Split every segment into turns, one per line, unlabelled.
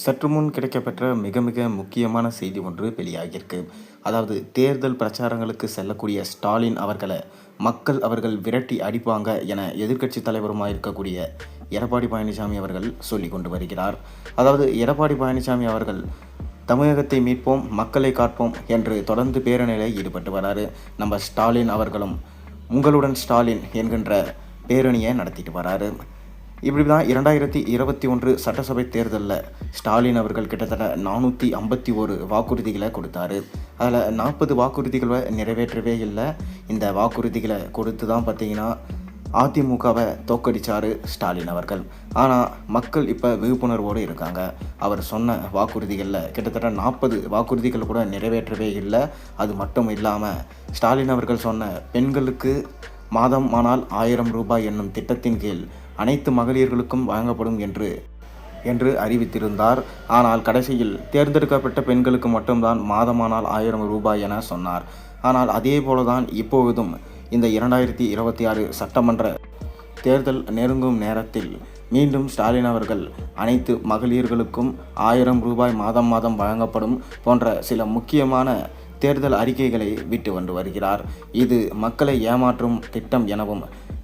சற்று முன் கிடைக்கப்பெற்ற மிக மிக முக்கியமான செய்தி ஒன்று வெளியாகியிருக்கு. அதாவது தேர்தல் பிரச்சாரங்களுக்கு செல்லக்கூடிய ஸ்டாலின் அவர்களை மக்கள் அவர்கள் விரட்டி அடிப்பாங்க என எதிர்க்கட்சி தலைவருமாக இருக்கக்கூடிய எடப்பாடி பழனிசாமி அவர்கள் சொல்லி கொண்டு வருகிறார். அதாவது எடப்பாடி பழனிசாமி அவர்கள் தமிழகத்தை மீட்போம், மக்களை காப்போம் என்று தொடர்ந்து பேரணியில் ஈடுபட்டு வராரு. நம்ம ஸ்டாலின் அவர்களும் உங்களுடன் ஸ்டாலின் என்கின்ற பேரணியை நடத்திட்டு வராரு. இப்படி தான் 2021 சட்டசபை தேர்தலில் ஸ்டாலின் அவர்கள் கிட்டத்தட்ட 451 வாக்குறுதிகளை கொடுத்தாரு. அதில் 40 வாக்குறுதிகளை நிறைவேற்றவே இல்லை. இந்த வாக்குறுதிகளை கொடுத்து தான் பார்த்திங்கன்னா அதிமுகவை தோக்கடித்தார் ஸ்டாலின் அவர்கள். ஆனால் மக்கள் இப்போ விழிப்புணர்வோடு இருக்காங்க. அவர் சொன்ன வாக்குறுதிகளில் கிட்டத்தட்ட 40 வாக்குறுதிகள் கூட நிறைவேற்றவே இல்லை. அது மட்டும் இல்லாமல் ஸ்டாலின் அவர்கள் சொன்ன பெண்களுக்கு மாதம் ஆனால் 1000 ரூபாய் என்னும் திட்டத்தின் கீழ் அனைத்து மகளிர்களுக்கும் வழங்கப்படும் என்று அறிவித்திருந்தார். ஆனால் கடைசியில் தேர்ந்தெடுக்கப்பட்ட பெண்களுக்கு மட்டும்தான் மாதமானால் 1000 ரூபாய் என சொன்னார். ஆனால் அதே போலதான் இப்பொழுதும் இந்த 2026 சட்டமன்ற தேர்தல் நெருங்கும் நேரத்தில் மீண்டும் ஸ்டாலின் அவர்கள் அனைத்து மகளிர்களுக்கும் 1000 ரூபாய் மாதம் மாதம் வழங்கப்படும் போன்ற சில முக்கியமான தேர்தல் அறிக்கைகளை விட்டு வந்து வருகிறார். இது மக்களை ஏமாற்றும் திட்டம் எனவும்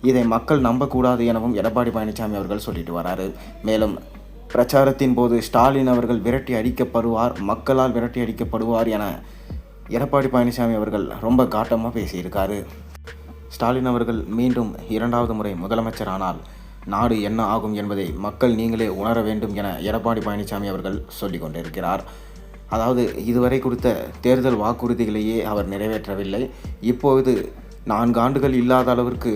இதை மக்கள் நம்பக்கூடாது எனவும் எடப்பாடி பழனிசாமி அவர்கள் சொல்லிட்டு வராரு. மேலும் பிரச்சாரத்தின் போது ஸ்டாலின் அவர்கள் விரட்டி அடிக்கப்படுவார், மக்களால் விரட்டி அடிக்கப்படுவார் என எடப்பாடி பழனிசாமி அவர்கள் ரொம்ப காட்டமாக பேசியிருக்காரு. ஸ்டாலின் அவர்கள் மீண்டும் 2வது முறை முதலமைச்சரானால் நாடு என்ன ஆகும் என்பதை மக்கள் நீங்களே உணர வேண்டும் என எடப்பாடி பழனிசாமி அவர்கள் சொல்லி கொண்டிருக்கிறார். அதாவது இதுவரை கொடுத்த தேர்தல் வாக்குறுதிகளையே அவர் நிறைவேற்றவில்லை. இப்பொழுது 4 ஆண்டுகள் இல்லாத அளவிற்கு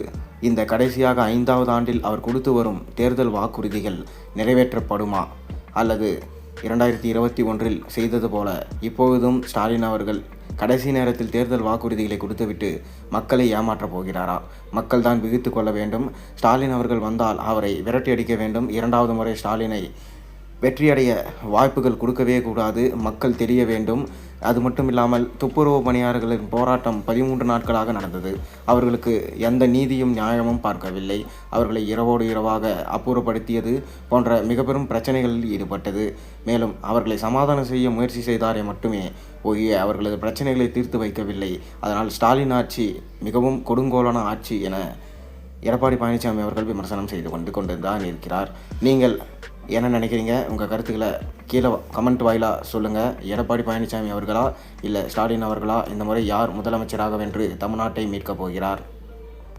இந்த கடைசியாக 5வது ஆண்டில் அவர் கொடுத்து வரும் தேர்தல் வாக்குறுதிகள் நிறைவேற்றப்படுமா, அல்லது 2021 செய்தது போல இப்பொழுதும் ஸ்டாலின் அவர்கள் கடைசி நேரத்தில் தேர்தல் வாக்குறுதிகளை கொடுத்துவிட்டு மக்களை ஏமாற்றப் போகிறாரா? மக்கள் தான் விழித்து கொள்ள வேண்டும். ஸ்டாலின் அவர்கள் வந்தால் அவரை விரட்டி அடிக்க வேண்டும். 2வது முறை ஸ்டாலினை வெற்றியடைய வாய்ப்புகள் கொடுக்கவே கூடாது. மக்கள் தெரிய வேண்டும். அது மட்டும் இல்லாமல் துப்புரவு பணியாளர்களின் போராட்டம் 13 நாட்களாக நடந்தது. அவர்களுக்கு எந்த நீதியும் நியாயமும் பார்க்கவில்லை. அவர்களை இரவோடு இரவாக அப்புறப்படுத்தியது போன்ற மிக பெரும் பிரச்சனைகளில் ஈடுபட்டது. மேலும் அவர்களை சமாதானம் செய்ய முயற்சி செய்தாரே மட்டுமே ஒழிய அவர்களது பிரச்சனைகளை தீர்த்து வைக்கவில்லை. அதனால் ஸ்டாலின் ஆட்சி மிகவும் கொடுங்கோலான ஆட்சி என எடப்பாடி பழனிசாமி அவர்கள் விமர்சனம் செய்து கொண்டு தான் இருக்கிறார். நீங்கள் என்ன நினைக்கிறீங்க? உங்கள் கருத்துக்களை கீழே கமெண்ட் வாயிலாக சொல்லுங்கள். எடப்பாடி பழனிசாமி அவர்களா இல்லை ஸ்டாலின் அவர்களா இந்த முறை யார் முதலமைச்சராக வென்று தமிழ்நாட்டை மீட்கப் போகிறார்?